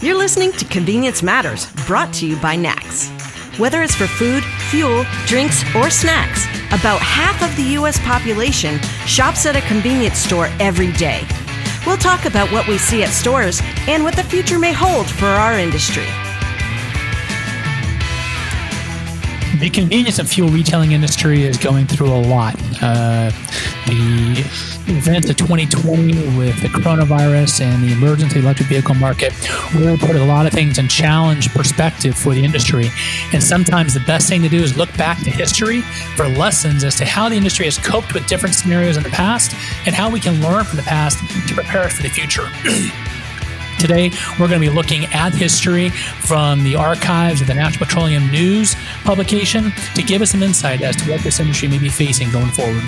You're listening to Convenience Matters, brought to you by NACS. Whether it's for food, fuel, drinks, or snacks, about half of the U.S. population shops at a convenience store every day. We'll talk about what we see at stores and what the future may hold for our industry. The convenience and fuel retailing industry is going through a lot. The events of 2020 with the coronavirus and the emergence of the electric vehicle market really put a lot of things in challenge perspective for the industry. And sometimes the best thing to do is look back to history for lessons as to how the industry has coped with different scenarios in the past and how we can learn from the past to prepare us for the future. Today, we're going to be looking at history from the archives of the National Petroleum News publication to give us some insight as to what this industry may be facing going forward.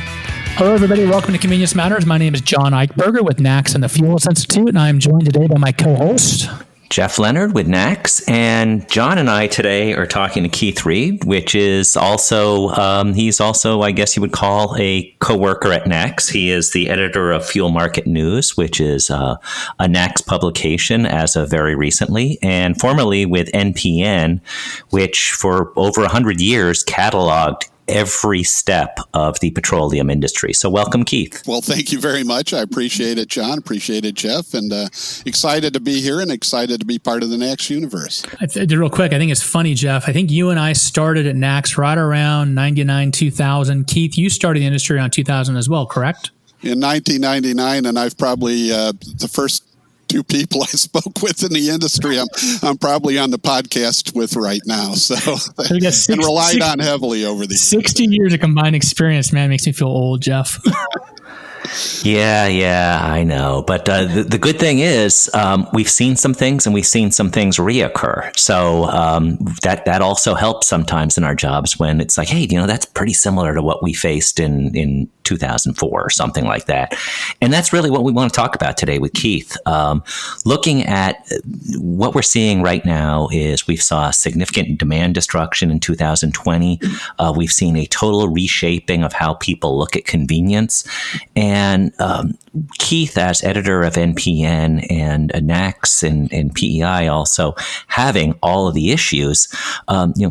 Hello, everybody. Welcome to Convenience Matters. My name is John Eichberger with NACS and the Fuel Institute, and I am joined today by my co-host, Jeff Lenard with NACS, and John and I today are talking to Keith Reed, which is also, he's also, I guess you would call, a co-worker at NACS. He is the editor of Fuel Market News, which is a NACS publication as of very recently, and formerly with NPN, which for over 100 years cataloged every step of the petroleum industry. So welcome, Keith. Well, thank you very much. I appreciate it, John. Appreciate it, Jeff. And excited to be here and excited to be part of the NACS universe. Real quick, I think it's funny, Jeff. I think you and I started at NACS right around 99, 2000. Keith, you started the industry around 2000 as well, correct? In 1999, and I've probably the first two people I spoke with in the industry, I'm probably on the podcast with right now. So and relied on heavily over the 60 years of combined experience, man, makes me feel old, Jeff. Yeah, I know. But the good thing is we've seen some things and we've seen some things reoccur. So that also helps sometimes in our jobs when it's like, hey, that's pretty similar to what we faced in 2004 or something like that. And that's really what we want to talk about today with Keith. Looking at what we're seeing right now is we've saw significant demand destruction in 2020. We've seen a total reshaping of how people look at convenience. And Keith, as editor of NPN and NACS and PEI also having all of the issues,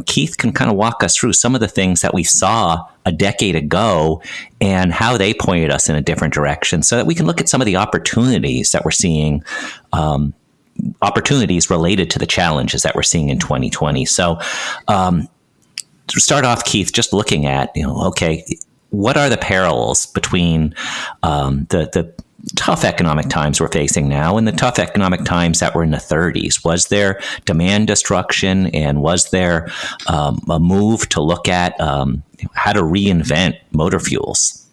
Keith can kind of walk us through some of the things that we saw a decade ago and how they pointed us in a different direction so that we can look at some of the opportunities that we're seeing, opportunities related to the challenges that we're seeing in 2020. So to start off, Keith, just looking at, okay, what are the parallels between the tough economic times we're facing now and the tough economic times that were in the 30s? Was there demand destruction, and was there a move to look at how to reinvent motor fuels?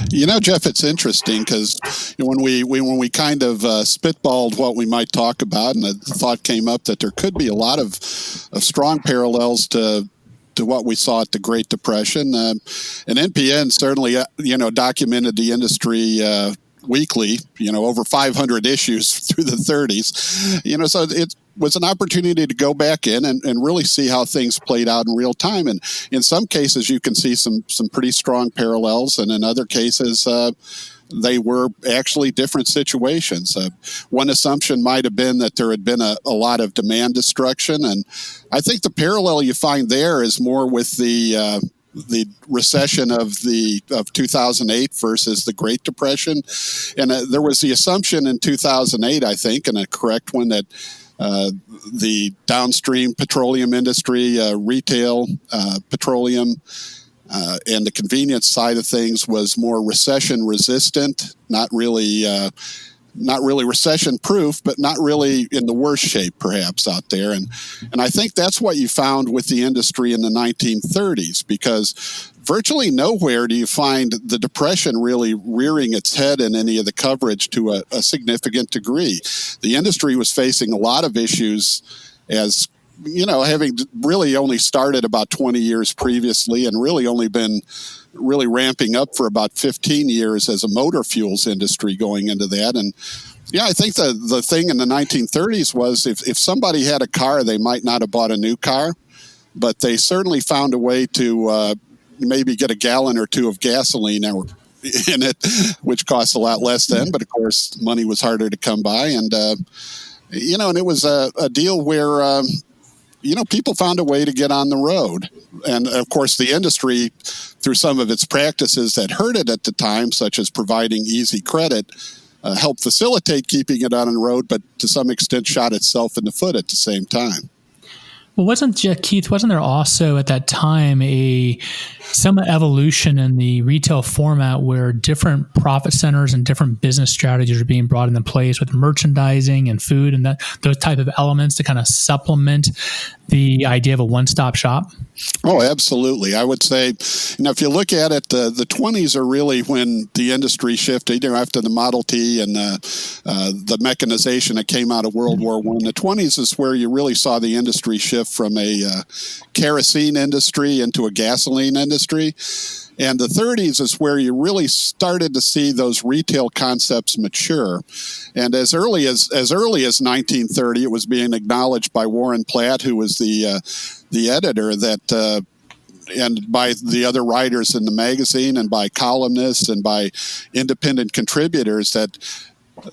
Jeff, it's interesting because when we kind of spitballed what we might talk about, and the thought came up that there could be a lot of strong parallels to what we saw at the Great Depression. And NPN certainly, documented the industry weekly, over 500 issues through the 30s. So it was an opportunity to go back in and really see how things played out in real time. And in some cases, you can see some pretty strong parallels. And in other cases, they were actually different situations. One assumption might have been that there had been a lot of demand destruction. And I think the parallel you find there is more with the recession of 2008 versus the Great Depression. And there was the assumption in 2008, I think, and a correct one, that the downstream petroleum industry, retail petroleum, and the convenience side of things was more recession resistant, not really recession proof, but not really in the worst shape perhaps out there. And I think that's what you found with the industry in the 1930s, because virtually nowhere do you find the Depression really rearing its head in any of the coverage to a significant degree. The industry was facing a lot of issues as having really only started about 20 years previously and really only been really ramping up for about 15 years as a motor fuels industry going into that. And yeah, I think the thing in the 1930s was if somebody had a car, they might not have bought a new car, but they certainly found a way to maybe get a gallon or two of gasoline in it, which costs a lot less then. But of course, money was harder to come by. And And it was a deal where, people found a way to get on the road. And of course, the industry, through some of its practices that hurt it at the time, such as providing easy credit, helped facilitate keeping it on the road, but to some extent shot itself in the foot at the same time. Well, wasn't there also at that time some evolution in the retail format where different profit centers and different business strategies are being brought into place with merchandising and food and those type of elements to kind of supplement the idea of a one-stop shop? Oh, absolutely. I would say, if you look at it, the 20s are really when the industry shifted, after the Model T and the mechanization that came out of World War I. The 20s is where you really saw the industry shift from a kerosene industry into a gasoline industry. And the 30s is where you really started to see those retail concepts mature. And as early as 1930, it was being acknowledged by Warren Platt, who was the editor, that and by the other writers in the magazine and by columnists and by independent contributors, that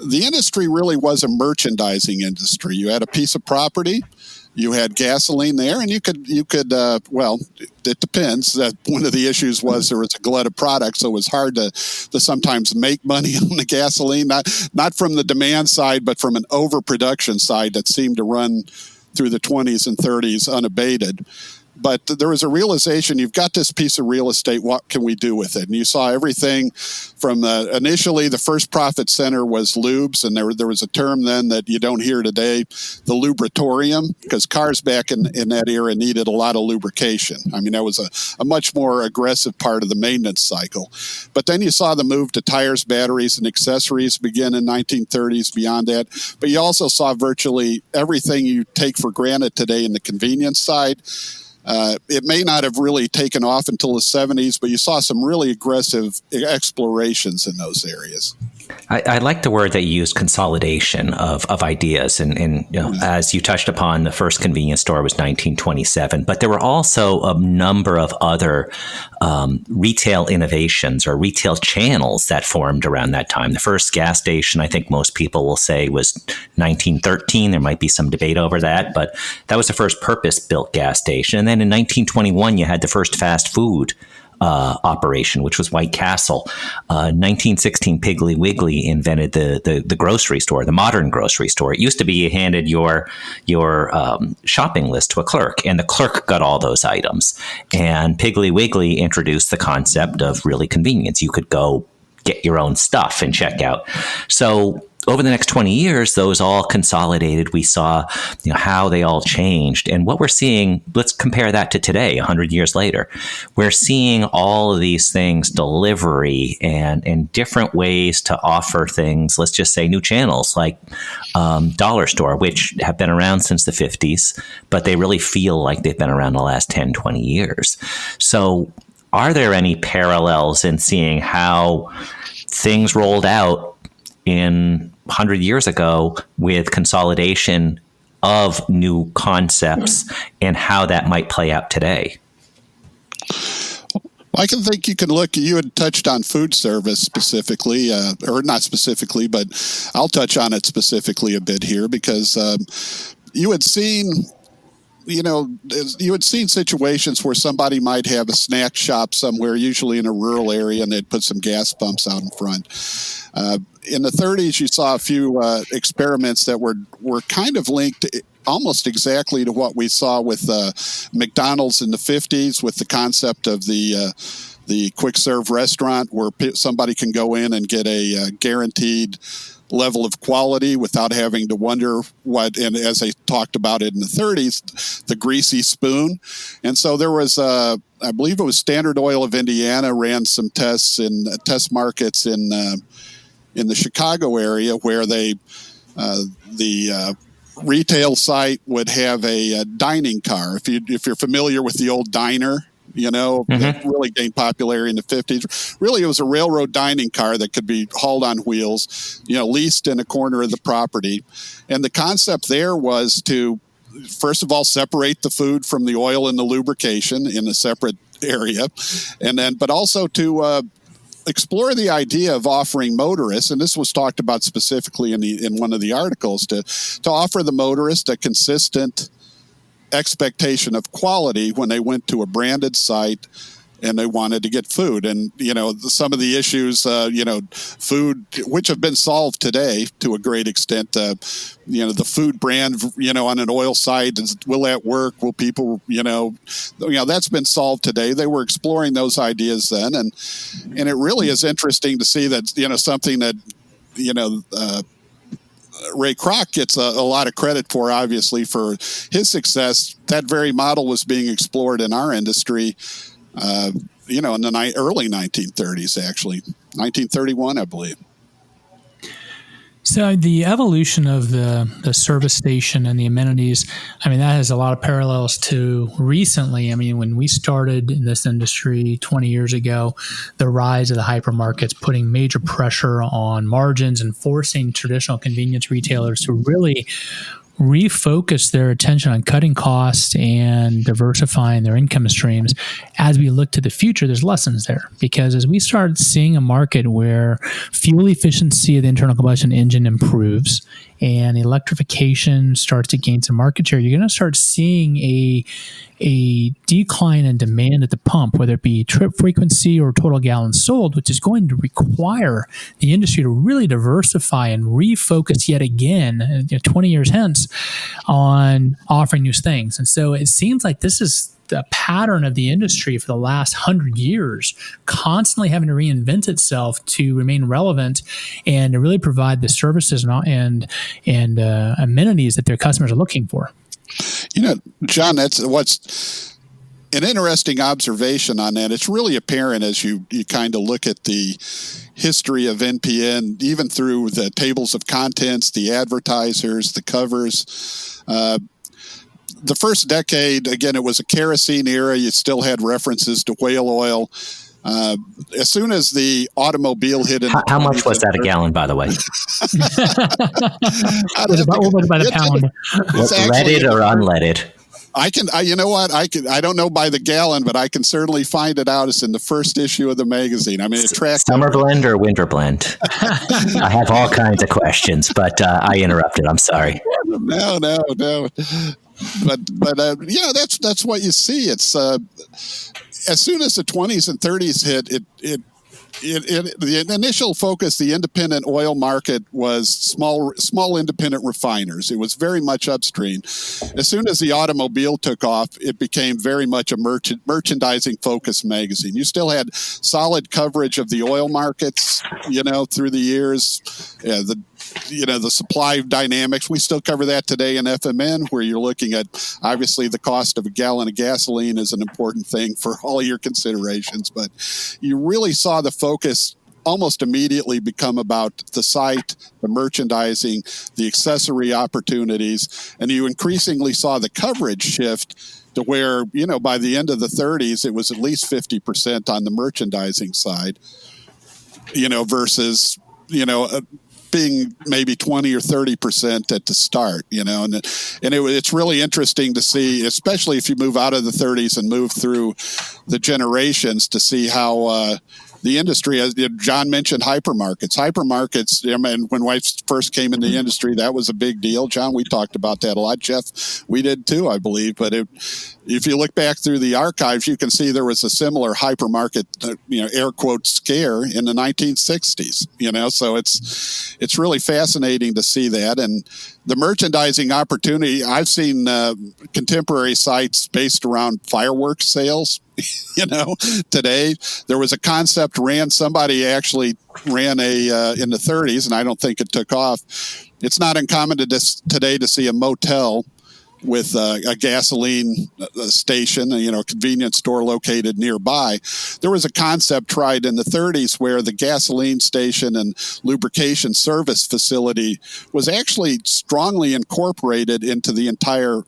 the industry really was a merchandising industry. You had a piece of property, you had gasoline there, and you could well, it depends. One of the issues was there was a glut of products, so it was hard to sometimes make money on the gasoline, not from the demand side, but from an overproduction side that seemed to run through the 20s and 30s unabated. But there was a realization, you've got this piece of real estate, what can we do with it? And you saw everything from initially the first profit center was lubes, and there was a term then that you don't hear today, the lubritorium, because cars back in that era needed a lot of lubrication. I mean, that was a much more aggressive part of the maintenance cycle. But then you saw the move to tires, batteries, and accessories begin in 1930s, beyond that. But you also saw virtually everything you take for granted today in the convenience side. It may not have really taken off until the 70s, but you saw some really aggressive explorations in those areas. I like the word that you used, consolidation of ideas. And as you touched upon, the first convenience store was 1927, but there were also a number of other retail innovations or retail channels that formed around that time. The first gas station, I think most people will say, was 1913. There might be some debate over that, but that was the first purpose-built gas station. And then in 1921, you had the first fast food operation, which was White Castle. 1916, Piggly Wiggly invented the grocery store, the modern grocery store. It used to be you handed your shopping list to a clerk, and the clerk got all those items. And Piggly Wiggly introduced the concept of really convenience. You could go get your own stuff and check out. So over the next 20 years, those all consolidated. We saw how they all changed. And what we're seeing, let's compare that to today, 100 years later. We're seeing all of these things, delivery and different ways to offer things, let's just say new channels like Dollar Store, which have been around since the 50s, but they really feel like they've been around the last 10, 20 years. So are there any parallels in seeing how things rolled out in 100 years ago with consolidation of new concepts and how that might play out today? I can think you can look, you had touched on food service specifically, or not specifically, but I'll touch on it specifically a bit here because you had seen situations where somebody might have a snack shop somewhere, usually in a rural area, and they'd put some gas pumps out in front. In the 30s, you saw a few experiments that were kind of linked almost exactly to what we saw with McDonald's in the 50s, with the concept of the quick serve restaurant where somebody can go in and get a guaranteed level of quality without having to wonder what, and as they talked about it in the 30s, the greasy spoon. And so there was, I believe it was Standard Oil of Indiana ran some tests in test markets in the Chicago area where they, the retail site would have a dining car. If you're familiar with the old diner, that really gained popularity in the 50s. Really, it was a railroad dining car that could be hauled on wheels, leased in a corner of the property. And the concept there was to, first of all, separate the food from the oil and the lubrication in a separate area. And then, but also to explore the idea of offering motorists, and this was talked about specifically in one of the articles, to offer the motorist a consistent expectation of quality when they went to a branded site and they wanted to get food. And, some of the issues, food, which have been solved today to a great extent, the food brand, on an oil site, will that work? Will people, that's been solved today. They were exploring those ideas then. And it really is interesting to see that, something that, Ray Kroc gets a lot of credit for, obviously, for his success. That very model was being explored in our industry, in the early 1930s, actually, 1931, I believe. So the evolution of the service station and the amenities, that has a lot of parallels to recently. When we started in this industry 20 years ago, the rise of the hypermarkets putting major pressure on margins and forcing traditional convenience retailers to really refocus their attention on cutting costs and diversifying their income streams. As we look to the future, there's lessons there, because as we start seeing a market where fuel efficiency of the internal combustion engine improves and electrification starts to gain some market share, you're going to start seeing a decline in demand at the pump, whether it be trip frequency or total gallons sold, which is going to require the industry to really diversify and refocus yet again, 20 years hence, on offering new things. And so it seems like this is the pattern of the industry for the last 100 years, constantly having to reinvent itself to remain relevant and to really provide the services and amenities that their customers are looking for. John, that's what's an interesting observation on that. It's really apparent as you kind of look at the history of NPN, even through the tables of contents, the advertisers, the covers. The first decade, again, it was a kerosene era. You still had references to whale oil. As soon as the automobile hit in, how much was that a gallon, by the way? By the pound. Leaded or unleaded? I don't know by the gallon, but I can certainly find it out. It's in the first issue of the magazine. It tracked summer blend or winter blend. I have all kinds of questions, but I interrupted. I'm sorry. No. But that's what you see. It's as soon as the 20s and 30s hit, the initial focus, the independent oil market, was small independent refiners. It was very much upstream. As soon as the automobile took off, it became very much a merchandising focused magazine. You still had solid coverage of the oil markets, through the years. The supply dynamics. We still cover that today in FMN, where you're looking at, obviously, the cost of a gallon of gasoline is an important thing for all your considerations. But you really saw the focus almost immediately become about the site, the merchandising, the accessory opportunities, and you increasingly saw the coverage shift to where, by the end of the 30s, it was at least 50% on the merchandising side, versus, being maybe 20 or 30% at the start, it's really interesting to see, especially if you move out of the 30s and move through the generations, to see how the industry, as John mentioned, hypermarkets. When I first came in the industry, that was a big deal. John, we talked about that a lot. Jeff, we did too, I believe. But if you look back through the archives, you can see there was a similar hypermarket, air quote, scare in the 1960s. So it's really fascinating to see that. And the merchandising opportunity, I've seen contemporary sites based around fireworks sales. Today there was a concept somebody actually ran in the 30s, and I don't think it took off. It's not uncommon today to see a motel with a gasoline station, a convenience store located nearby. There was a concept tried in the 30s where the gasoline station and lubrication service facility was actually strongly incorporated into the entire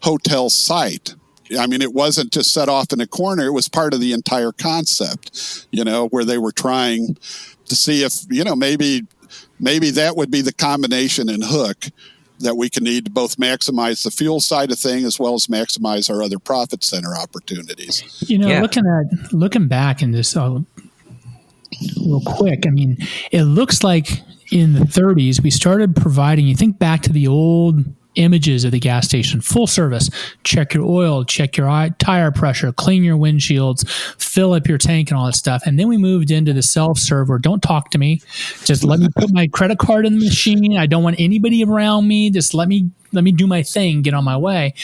hotel site. It wasn't just set off in a corner. It was part of the entire concept, where they were trying to see if, maybe that would be the combination and hook that we can need to both maximize the fuel side of thing as well as maximize our other profit center opportunities. Looking back in this, real quick. I mean, it looks like in the 30s, we started providing, you think back to the old images of the gas station, full service, check your oil, check your tire pressure, clean your windshields, fill up your tank and all that stuff. And then we moved into the self-serve where don't talk to me. Just let me put my credit card in the machine. I don't want anybody around me. Just let me do my thing, get on my way.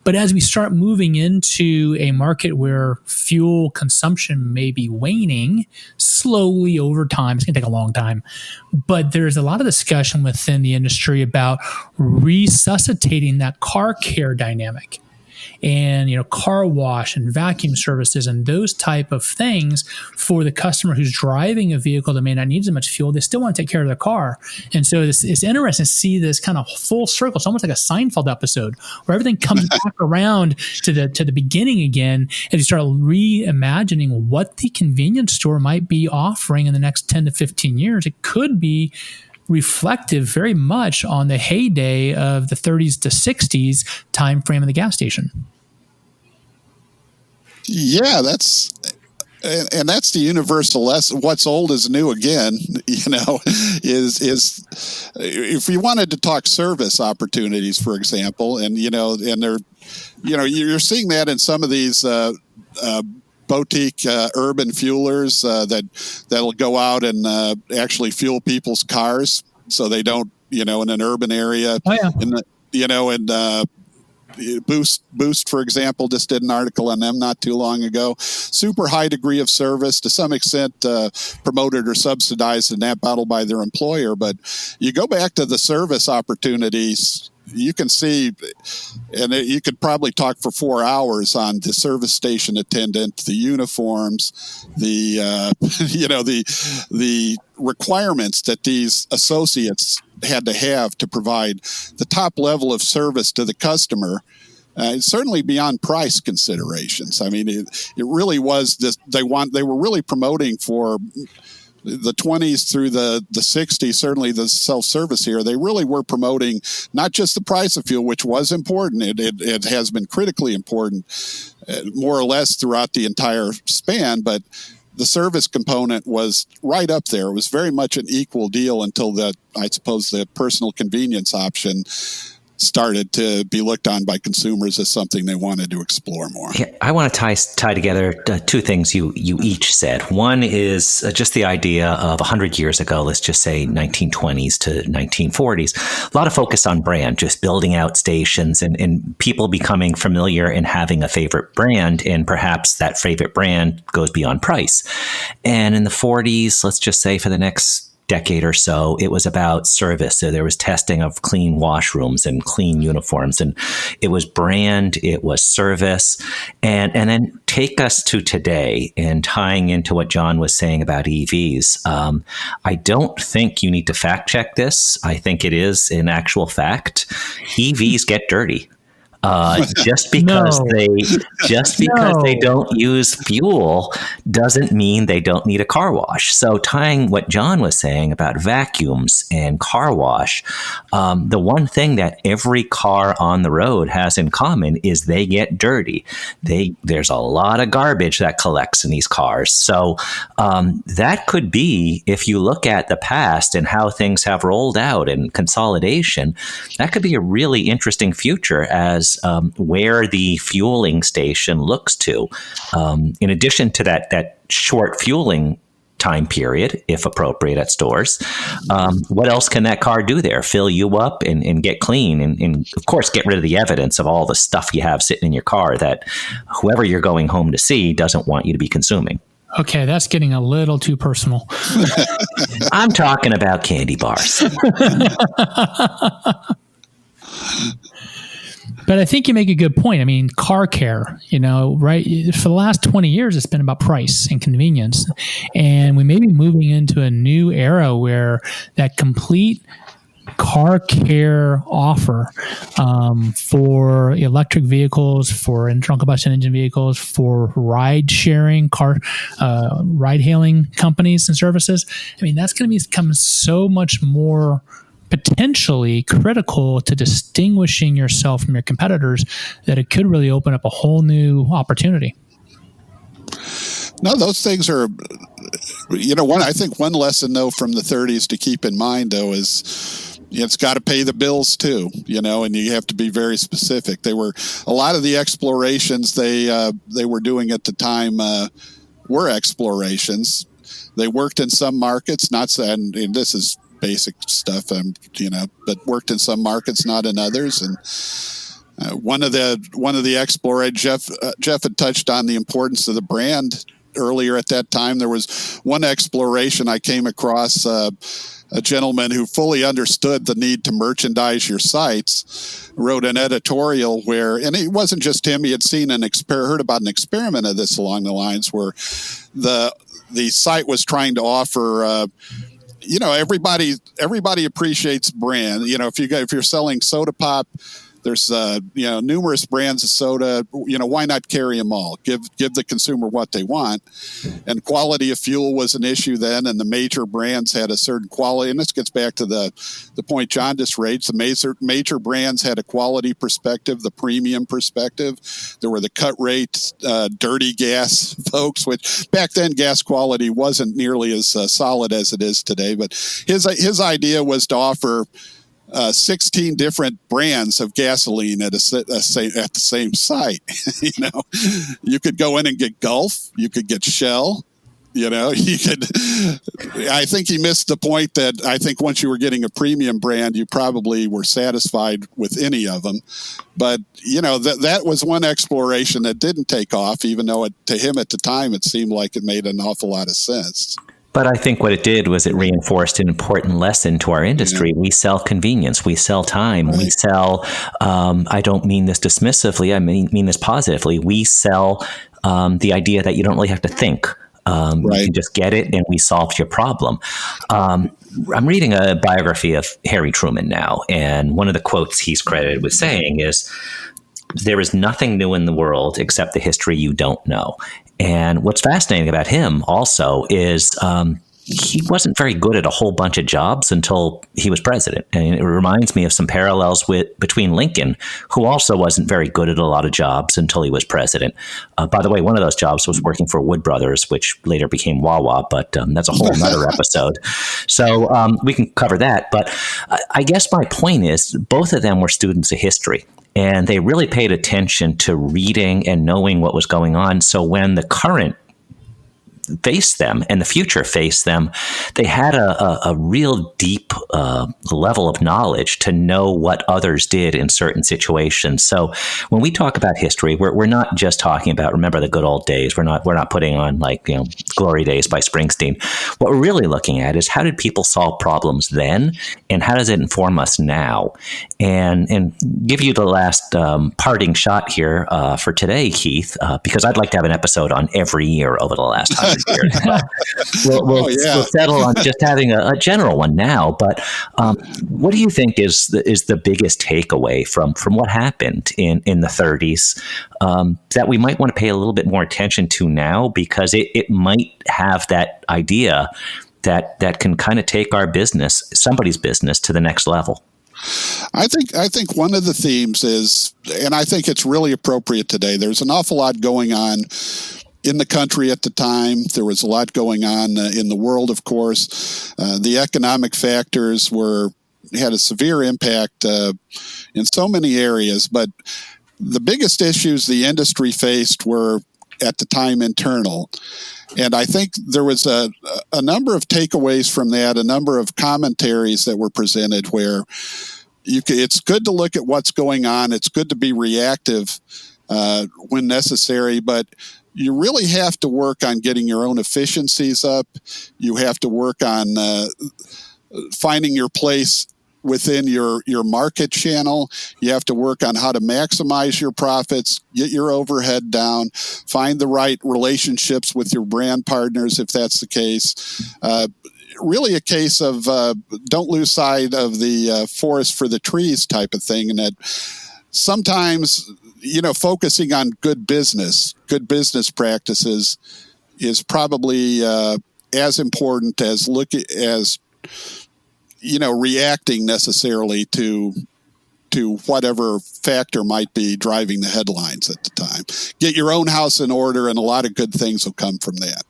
But as we start moving into a market where fuel consumption may be waning slowly over time, it's going to take a long time, but there's a lot of discussion within the industry about resuscitating that car care dynamic. And, car wash and vacuum services and those type of things for the customer who's driving a vehicle that may not need as much fuel. They still want to take care of their car. And so it's interesting to see this kind of full circle. It's almost like a Seinfeld episode where everything comes back around to the beginning again, and you start reimagining what the convenience store might be offering in the next 10 to 15 years. It could be reflective very much on the heyday of the 30s to 60s time frame of the gas station. Yeah, that's the universal lesson. What's old is new again, is if you wanted to talk service opportunities, for example, and they're, you're seeing that in some of these boutique urban fuelers that'll go out and actually fuel people's cars so they don't, in an urban area. Oh, yeah. Boost, for example, just did an article on them not too long ago. Super high degree of service, to some extent promoted or subsidized in that battle by their employer. But you go back to the service opportunities, you can see, and you could probably talk for 4 hours on the service station attendant, the uniforms, the the requirements that these associates had to have to provide the top level of service to the customer. Certainly beyond price considerations. I mean, it really was this. They were really promoting for the 20s through the 60s, certainly the self-service here. They really were promoting not just the price of fuel, which was important. It has been critically important, more or less throughout the entire span, but the service component was right up there. It was very much an equal deal until the personal convenience option started to be looked on by consumers as something they wanted to explore more. Yeah, I want to tie together two things you each said. One is just the idea of 100 years ago, let's just say 1920s to 1940s, a lot of focus on brand, just building out stations and people becoming familiar and having a favorite brand, and perhaps that favorite brand goes beyond price. And in the 40s, let's just say for the next decade or so, it was about service. So there was testing of clean washrooms and clean uniforms, and it was brand, it was service. And then take us to today and tying into what John was saying about EVs. I don't think you need to fact check this. I think it is an actual fact. EVs get dirty. Just because they don't use fuel doesn't mean they don't need a car wash. So tying what John was saying about vacuums and car wash, the one thing that every car on the road has in common is they get dirty. There's a lot of garbage that collects in these cars. So that could be, if you look at the past and how things have rolled out and consolidation, that could be a really interesting future as where the fueling station looks to. In addition to that short fueling time period, if appropriate at stores, what else can that car do there? Fill you up and get clean and of course get rid of the evidence of all the stuff you have sitting in your car that whoever you're going home to see doesn't want you to be consuming. Okay, that's getting a little too personal. I'm talking about candy bars. But I think you make a good point. I mean, car care, right? For the last 20 years, it's been about price and convenience. And we may be moving into a new era where that complete car care offer for electric vehicles, for internal combustion engine vehicles, for ride sharing, ride hailing companies and services. I mean, that's going to become so much more potentially critical to distinguishing yourself from your competitors that it could really open up a whole new opportunity. No, those things are I think one lesson though from the 30s to keep in mind though is it's got to pay the bills too, and you have to be very specific. They were a lot of the explorations they were doing at the time were explorations. They worked in some markets, and this is basic stuff, but worked in some markets, not in others. And one of the explorations, Jeff had touched on the importance of the brand earlier at that time. There was one exploration I came across a gentleman who fully understood the need to merchandise your sites, wrote an editorial and it wasn't just him. He had seen heard about an experiment of this along the lines where the site was trying to offer, everybody appreciates brand. If you're selling soda pop, there's numerous brands of soda. Why not carry them all? Give the consumer what they want. And quality of fuel was an issue then, and the major brands had a certain quality. And this gets back to the point John just raised. The major brands had a quality perspective, the premium perspective. There were the cut rate, dirty gas folks, which back then gas quality wasn't nearly as solid as it is today. But his idea was to offer 16 different brands of gasoline at the same site. You could go in and get Gulf. You could get Shell. You could. I think he missed the point that I think once you were getting a premium brand, you probably were satisfied with any of them. But that was one exploration that didn't take off, even though to him at the time it seemed like it made an awful lot of sense. But I think what it did was it reinforced an important lesson to our industry. We sell convenience. We sell time. Right. We sell, I don't mean this dismissively, I mean this positively. We sell the idea that you don't really have to think. Right. You can just get it and we solved your problem. I'm reading a biography of Harry Truman now, and one of the quotes he's credited with saying is, "There is nothing new in the world except the history you don't know." And what's fascinating about him also is he wasn't very good at a whole bunch of jobs until he was president. And it reminds me of some parallels between Lincoln, who also wasn't very good at a lot of jobs until he was president. By the way, one of those jobs was working for Wood Brothers, which later became Wawa, but that's a whole other episode. So we can cover that. But I guess my point is both of them were students of history. And they really paid attention to reading and knowing what was going on. So when the current faced them and the future faced them, they had a real deep level of knowledge to know what others did in certain situations. So when we talk about history, we're not just talking about remember the good old days. We're not putting on Glory Days by Springsteen. What we're really looking at is how did people solve problems then, and how does it inform us now? And give you the last parting shot here for today, Keith, because I'd like to have an episode on every year over the last 100 years. We'll settle on just having a general one now. But what do you think is the biggest takeaway from what happened in the 30s that we might want to pay a little bit more attention to now, because it might have that idea that can kind of take our business, somebody's business, to the next level? I think one of the themes is, and I think it's really appropriate today, there's an awful lot going on in the country at the time. There was a lot going on in the world, of course. The economic factors had a severe impact in so many areas, but the biggest issues the industry faced were at the time internal. And I think there was a number of takeaways from that, a number of commentaries that were presented where it's good to look at what's going on. It's good to be reactive when necessary, but you really have to work on getting your own efficiencies up. You have to work on finding your place within your market channel. You have to work on how to maximize your profits, get your overhead down, find the right relationships with your brand partners if that's the case. Really a case of don't lose sight of the forest for the trees type of thing, and that sometimes focusing on good business practices is probably as important as reacting necessarily to whatever factor might be driving the headlines at the time. Get your own house in order, and a lot of good things will come from that.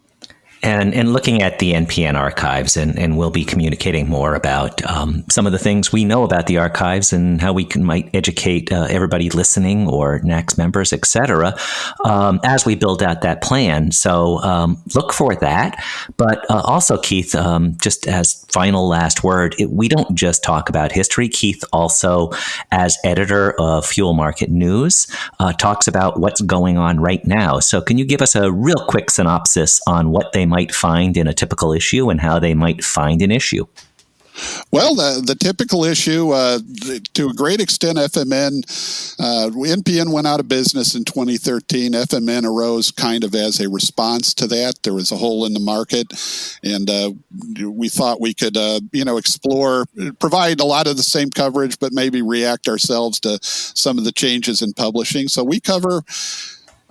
And looking at the NPN archives, and we'll be communicating more about some of the things we know about the archives and how we might educate everybody listening or NACS members, et cetera, as we build out that plan. So look for that. But also, Keith, just as final last word, we don't just talk about history. Keith also, as editor of Fuel Market News, talks about what's going on right now. So can you give us a real quick synopsis on what they might find in a typical issue and how they might find an issue? Well, the typical issue, to a great extent, NPN went out of business in 2013. FMN arose kind of as a response to that. There was a hole in the market, and we thought we could, explore, provide a lot of the same coverage, but maybe react ourselves to some of the changes in publishing. So we cover...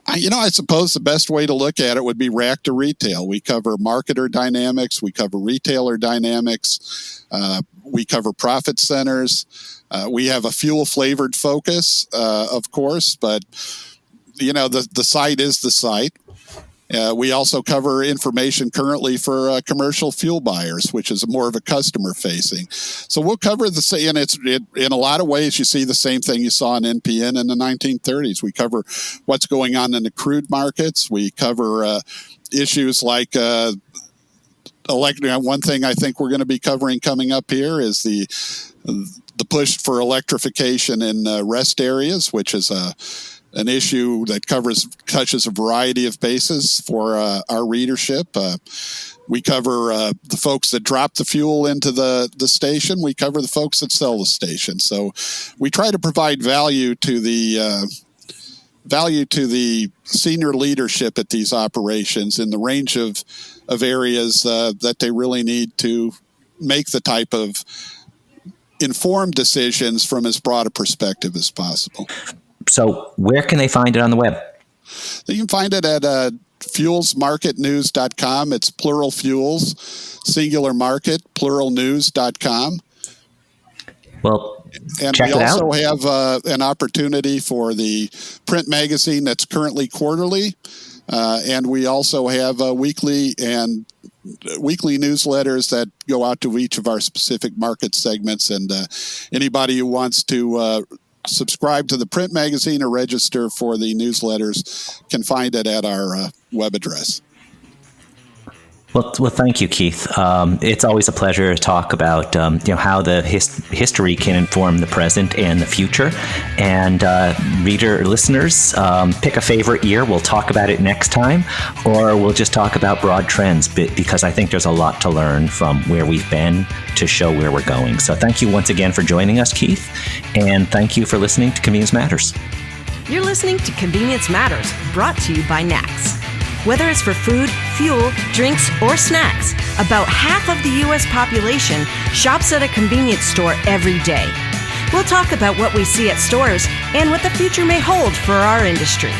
I suppose the best way to look at it would be rack to retail. We cover marketer dynamics. We cover retailer dynamics. We cover profit centers. We have a fuel-flavored focus, of course, but, the site is the site. We also cover information currently for commercial fuel buyers, which is more of a customer-facing. So we'll cover the same, and in a lot of ways, you see the same thing you saw in NPN in the 1930s. We cover what's going on in the crude markets. We cover issues like one thing I think we're going to be covering coming up here is the push for electrification in rest areas, which is an issue that touches a variety of bases for our readership. We cover the folks that drop the fuel into the station. We cover the folks that sell the station. So we try to provide value to the senior leadership at these operations in the range of areas that they really need to make the type of informed decisions from as broad a perspective as possible. So where can they find it on the web? You can find it at fuelsmarketnews.com. It's plural fuels, singular market, pluralnews.com. Well, and check we it also out. have an opportunity for the print magazine that's currently quarterly. And we also have weekly newsletters that go out to each of our specific market segments. And anybody who wants to subscribe to the print magazine or register for the newsletters can find it at our web address. Well, thank you, Keith. It's always a pleasure to talk about how the history can inform the present and the future. And listeners, pick a favorite year. We'll talk about it next time, or we'll just talk about broad trends because I think there's a lot to learn from where we've been to show where we're going. So thank you once again for joining us, Keith, and thank you for listening to Convenience Matters. You're listening to Convenience Matters, brought to you by NACS. Whether it's for food, fuel, drinks, or snacks, about half of the U.S. population shops at a convenience store every day. We'll talk about what we see at stores and what the future may hold for our industry.